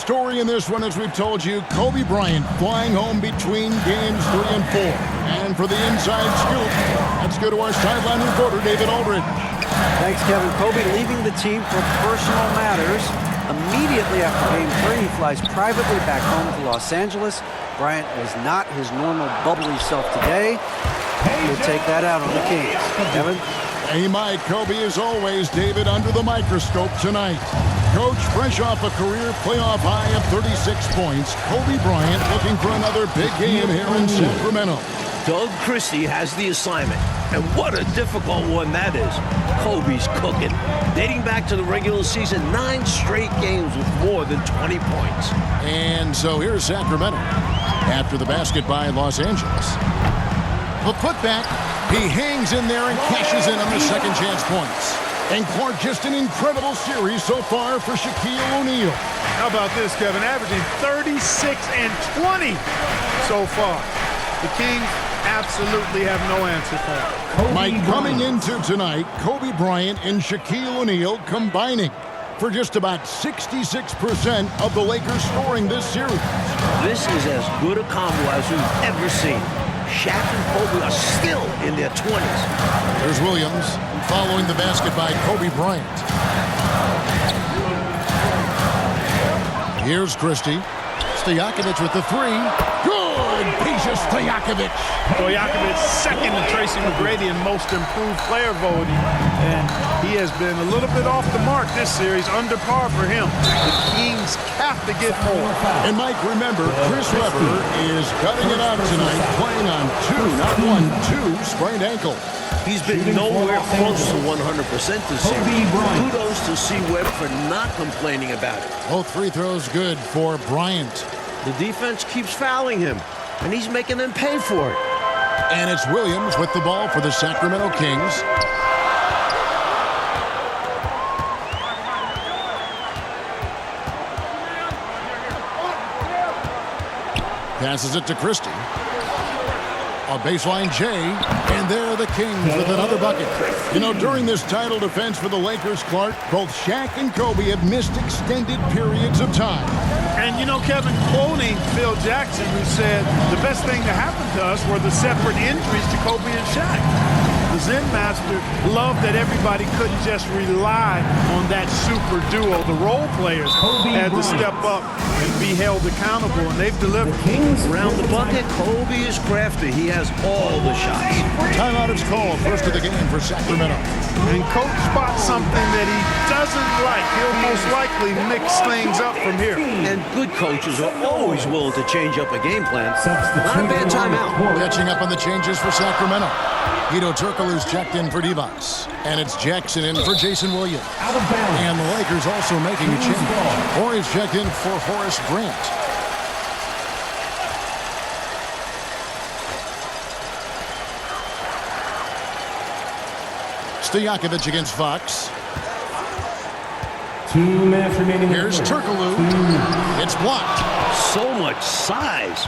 story in this one, as we've told you, Kobe Bryant flying home between games 3 and 4. And for the inside scoop, let's go to our sideline reporter, David Aldridge. Thanks, Kevin. Kobe leaving the team for personal matters. Immediately after Game 3, he flies privately back home to Los Angeles. Bryant was not his normal bubbly self today. He'll take that out on the Kings. Kevin? Hey, Mike, Kobe, as always, David, under the microscope tonight. Coach, fresh off a career playoff high of 36 points, Kobe Bryant looking for another big game here in Sacramento. Doug Christie has the assignment, and what a difficult one that is. Kobe's cooking. Dating back to the regular season, 9 straight games with more than 20 points. And so here's Sacramento after the basket by Los Angeles. The putback, he hangs in there and cashes in on the second chance points. And Clark, just an incredible series so far for Shaquille O'Neal. How about this, Kevin? Averaging 36 and 20 so far. The Kings absolutely have no answer for him. Mike, coming into tonight, Kobe Bryant and Shaquille O'Neal combining for just about 66% of the Lakers scoring this series. This is as good a combo as we've ever seen. Shaq and Kobe are still in their 20s. There's Williams following the basket by Kobe Bryant. Here's Christie. Stojakovic with the 3. Good! Peja Stojakovic. Stojakovic second to Tracy McGrady in most improved player voting. And he has been a little bit off the mark this series, under par for him. The Kings have to get more. And Mike, remember, Chris Webber is cutting it out tonight, playing on 2, not 1, 2 sprained ankle. He's been nowhere close to 100% this series. Kudos to C. Webb for not complaining about it. Both free throws good for Bryant. The defense keeps fouling him, and he's making them pay for it. And it's Williams with the ball for the Sacramento Kings. Passes it to Christie. A baseline J, and there the Kings with another bucket. You know, during this title defense for the Lakers, Clark, both Shaq and Kobe have missed extended periods of time. And, you know, Kevin, quoting Phil Jackson, who said, the best thing that happened to us were the separate injuries to Kobe and Shaq. The Zen Master loved that everybody couldn't just rely on that super duo. The role players had to step up and be held accountable, and they've delivered. Around the bucket, Kobe is crafty. He has all the shots. Timeout is called, first of the game for Sacramento. And Coach spots something that he doesn't like. He'll most likely mix things up from here. And good coaches are always willing to change up a game plan. Not a bad timeout. Catching up on the changes for Sacramento. Guido Turkoglu's checked in for Divac. And it's Jackson in for Jason Williams. And the Lakers also making a change. Horry's checked in for Horace Grant. Stojakovic against Fox. 2 minutes remaining. Here's Turkoglu. It's blocked. So much size.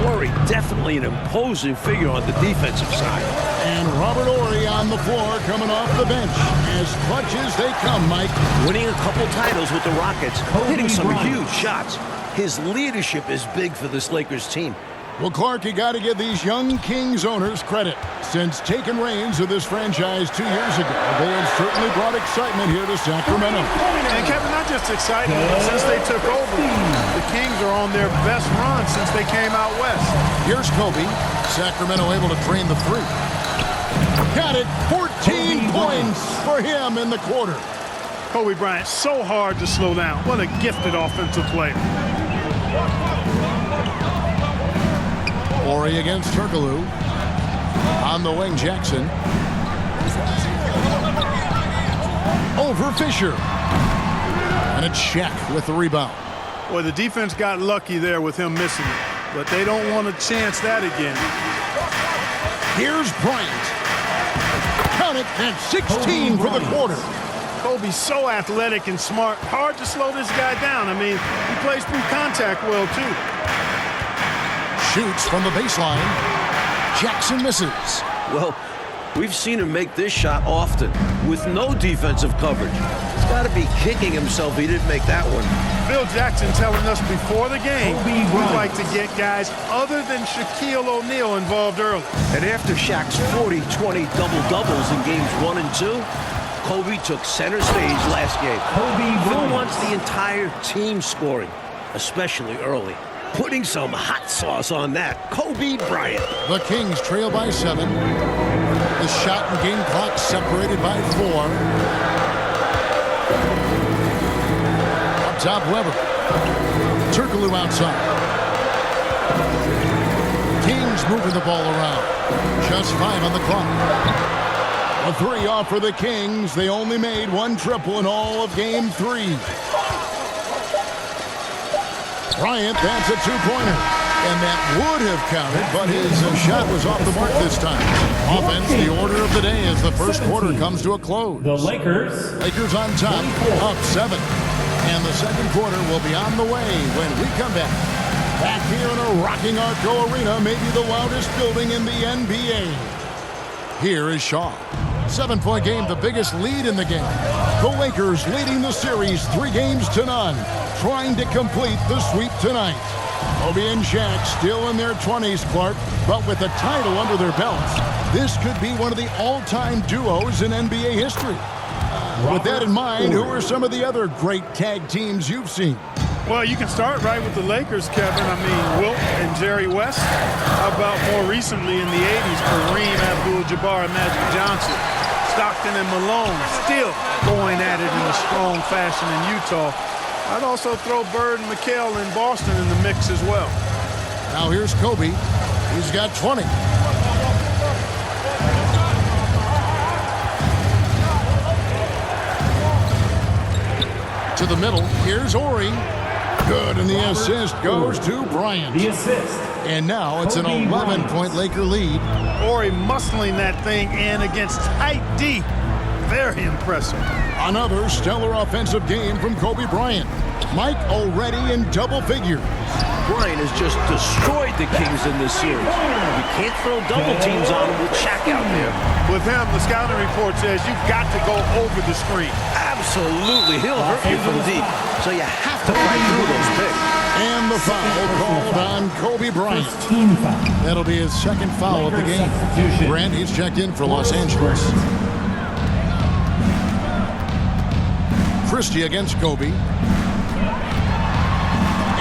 Horry definitely an imposing figure on the defensive side. And Robert Horry on the floor coming off the bench. As clutch as they come, Mike. Winning a couple titles with the Rockets, hitting some huge shots. His leadership is big for this Lakers team. Well, Clark, you got to give these young Kings owners credit. Since taking reins of this franchise 2 years ago, they have certainly brought excitement here to Sacramento. And Kevin, not just excitement, but since they took over, the Kings are on their best run since they came out west. Here's Kobe. Sacramento able to drain the 3. Got it. 14 points for him in the quarter. Kobe Bryant, so hard to slow down. What a gifted offensive player. Horry against Turkoglu. On the wing, Jackson. Over Fisher. And it's Shaq with the rebound. Boy, the defense got lucky there with him missing it. But they don't want to chance that again. Here's Bryant. Count it, and 16 for the quarter. Kobe's so athletic and smart. Hard to slow this guy down. I mean, he plays through contact well, too. Shoots from the baseline. Jackson misses. Well, we've seen him make this shot often with no defensive coverage. He's got to be kicking himself he didn't make that one. Phil Jackson telling us before the game we'd like to get guys other than Shaquille O'Neal involved early. And after Shaq's 40-20 double-doubles in games 1 and 2, Kobe took center stage last game. Phil wants the entire team scoring, especially early. Putting some hot sauce on that, Kobe Bryant. The Kings trail by 7. The shot and game clock separated by 4. Up top, Weber. Turkoglu outside. Kings moving the ball around. Just 5 on the clock. A 3 off for the Kings. They only made 1 triple in all of game 3. Bryant, that's a 2-pointer. And that would have counted, but his shot was off the mark this time. Offense, the order of the day as the first quarter comes to a close. The Lakers On top, up 7. And the second quarter will be on the way when we come back. Back here in a rocking Arco Arena, maybe the loudest building in the NBA. Here is Shaw. 7-point game, the biggest lead in the game. The Lakers leading the series 3-0, trying to complete the sweep tonight. Kobe and Shaq still in their 20s, Clark, but with the title under their belts, this could be one of the all-time duos in NBA history. With that in mind, who are some of the other great tag teams you've seen? Well, you can start right with the Lakers, Kevin. I mean, Wilt and Jerry West. How about more recently in the 80s, Kareem Abdul-Jabbar and Magic Johnson. Stockton and Malone still going at it in a strong fashion in Utah. I'd also throw Bird and McHale in Boston in the mix as well. Now here's Kobe. He's got 20. To the middle. Here's Ori. Good, and the assist goes to Bryant. The assist. And now it's an 11-point Laker lead. Ori muscling that thing in against tight D. Very impressive. Another stellar offensive game from Kobe Bryant. Mike already in double figures. Bryant has just destroyed the Kings in this series. You can't throw double teams on him with Shaq out there. With him, the scouting report says you've got to go over the screen. Absolutely. He'll hurt you from deep. So you have to fight through those picks. And the foul called on Kobe Bryant. Team foul. That'll be his second foul of the game. Grant, he's checked in for Los Angeles. Christie against Kobe.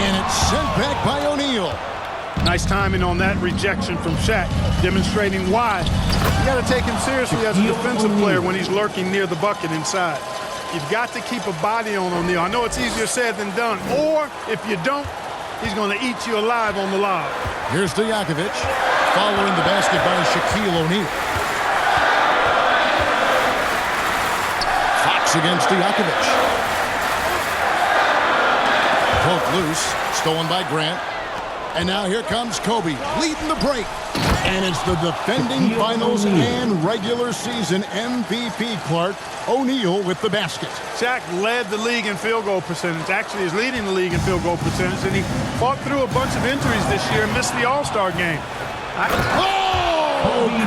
And it's sent back by O'Neal. Nice timing on that rejection from Shaq, demonstrating why you got to take him seriously as a defensive player when he's lurking near the bucket inside. You've got to keep a body on O'Neal. I know it's easier said than done. Or if you don't, he's going to eat you alive on the lob. Here's Stojakovic, following the basket by Shaquille O'Neal. Fox against Stojakovic. Poked loose, stolen by Grant. And now here comes Kobe, leading the break. And it's the defending finals and regular season MVP, Clark, O'Neal with the basket. Shaq led the league in field goal percentage. Actually is leading the league in field goal percentage. And he fought through a bunch of injuries this year and missed the All-Star game.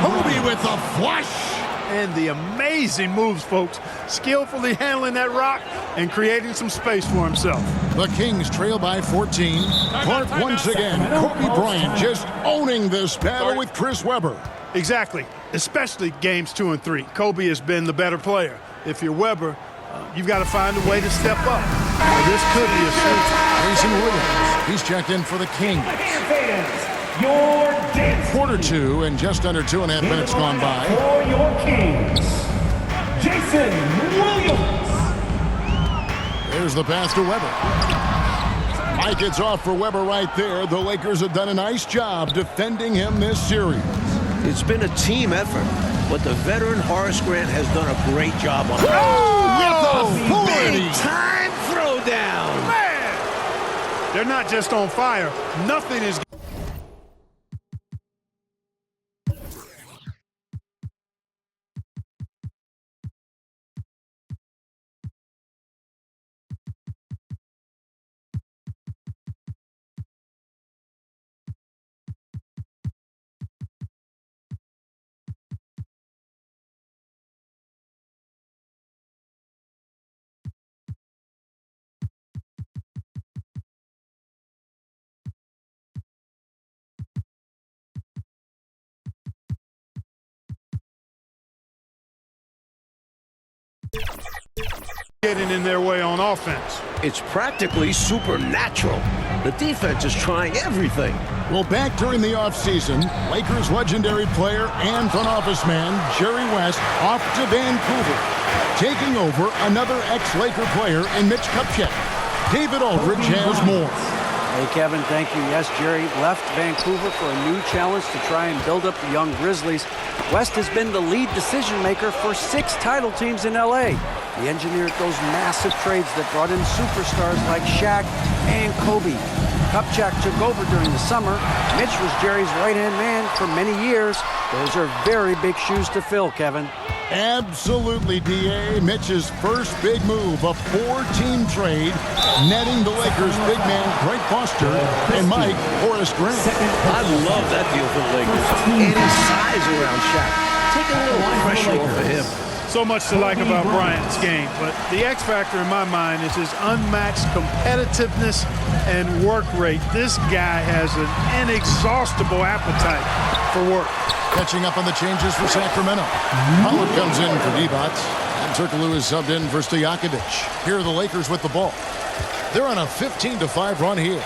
Kobe with the flush. And the amazing moves, folks. Skillfully handling that rock and creating some space for himself. The Kings trail by 14. Clark once again. Kobe Bryant just owning this battle with Chris Webber. Exactly, especially games 2 and 3. Kobe has been the better player. If you're Webber, you've got to find a way to step up. This could be a sweep. Jason Williams, he's checked in for the Kings. Your dance. Quarter 2 and just under 2.5 minutes gone by. For your Kings, Jason Williams. There's the pass to Webber. Mike, it's off for Webber right there. The Lakers have done a nice job defending him this series. It's been a team effort, but the veteran Horace Grant has done a great job on it. With authority. Big time throwdown. Man, they're not just on fire. Nothing is getting in their way on offense. It's practically supernatural. The defense is trying everything. Well, back during the offseason, Lakers legendary player and front office man Jerry West off to Vancouver, taking over another ex-Laker player in Mitch Kupchak. David Aldridge has more. Hey, Kevin, thank you. Yes, Jerry left Vancouver for a new challenge to try and build up the young Grizzlies. West has been the lead decision maker for 6 title teams in L.A. He engineered those massive trades that brought in superstars like Shaq and Kobe. Kupchak took over during the summer. Mitch was Jerry's right-hand man for many years. Those are very big shoes to fill, Kevin. Absolutely, D.A. Mitch's first big move, a 4-team trade, netting the Lakers' big man Greg Foster and Mike Horace Grant. I love that deal for the Lakers. Adding size around Shaq. Taking a little pressure off of him. So much to like about Bryant's game, but the X factor in my mind is his unmatched competitiveness and work rate. This guy has an inexhaustible appetite for work. Catching up on the changes for Sacramento. Pollard comes in for D-Bots, and Turkoglu is subbed in for Stojakovic. Here are the Lakers with the ball. They're on a 15-5 run here.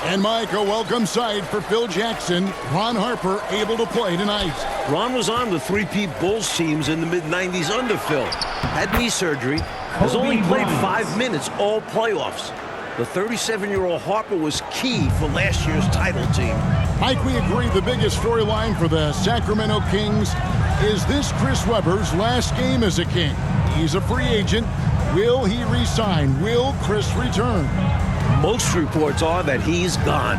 And Mike, a welcome sight for Phil Jackson. Ron Harper able to play tonight. Ron was on the three-peat Bulls teams in the mid-90s under Phil. Had knee surgery. Has only played 5 minutes all playoffs. The 37-year-old Harper was key for last year's title team. Mike, we agree the biggest storyline for the Sacramento Kings is this Chris Webber's last game as a King. He's a free agent. Will he re-sign? Will Chris return? Most reports are that he's gone.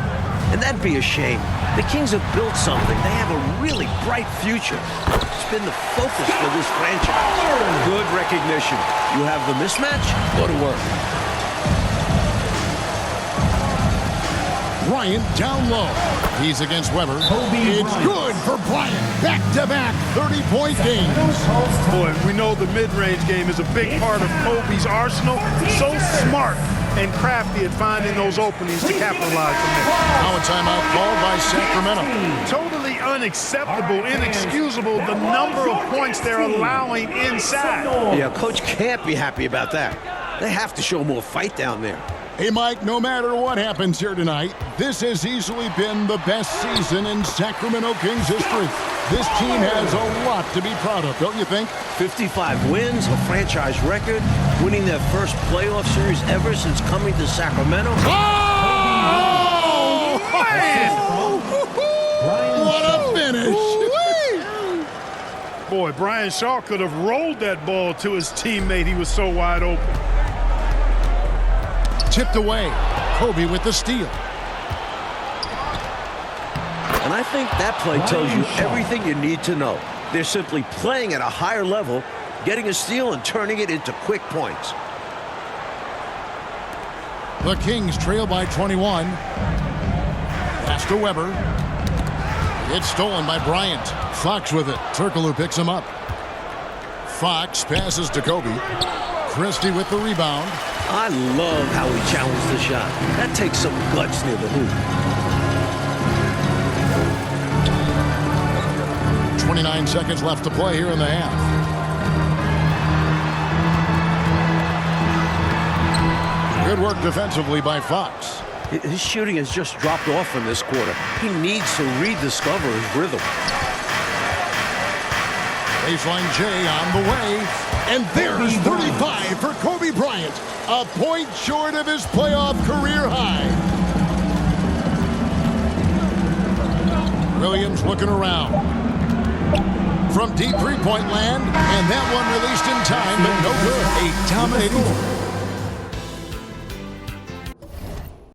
And that'd be a shame. The Kings have built something. They have a really bright future. It's been the focus for this franchise. Good recognition. You have the mismatch? Go to work. Bryant down low. He's against Webber. It's good for Bryant. Back-to-back 30-point games. Boy, we know the mid-range game is a big part of Kobe's arsenal. So smart and crafty at finding those openings to capitalize from them. Now a timeout called by Sacramento. Totally unacceptable, inexcusable, the number of points they're allowing inside. Yeah, Coach can't be happy about that. They have to show more fight down there. Hey, Mike, no matter what happens here tonight, this has easily been the best season in Sacramento Kings history. This team has a lot to be proud of, don't you think? 55 wins, a franchise record, winning their first playoff series ever since coming to Sacramento. Oh! Man! What a finish! Boy, Brian Shaw could have rolled that ball to his teammate. He was so wide open. Tipped away. Kobe with the steal. And I think that play tells you everything you need to know. They're simply playing at a higher level, getting a steal and turning it into quick points. The Kings trail by 21. Pass to Webber. It's stolen by Bryant. Fox with it. Turkoglu picks him up. Fox passes to Kobe. Christie with the rebound. I love how he challenged the shot. That takes some guts near the hoop. 29 seconds left to play here in the half. Good work defensively by Fox. His shooting has just dropped off from this quarter. He needs to rediscover his rhythm. Baseline J on the way. And there's 35 for Kobe Bryant. A point short of his playoff career high. Williams looking around. From deep three-point land. And that one released in time, but no good. A dominating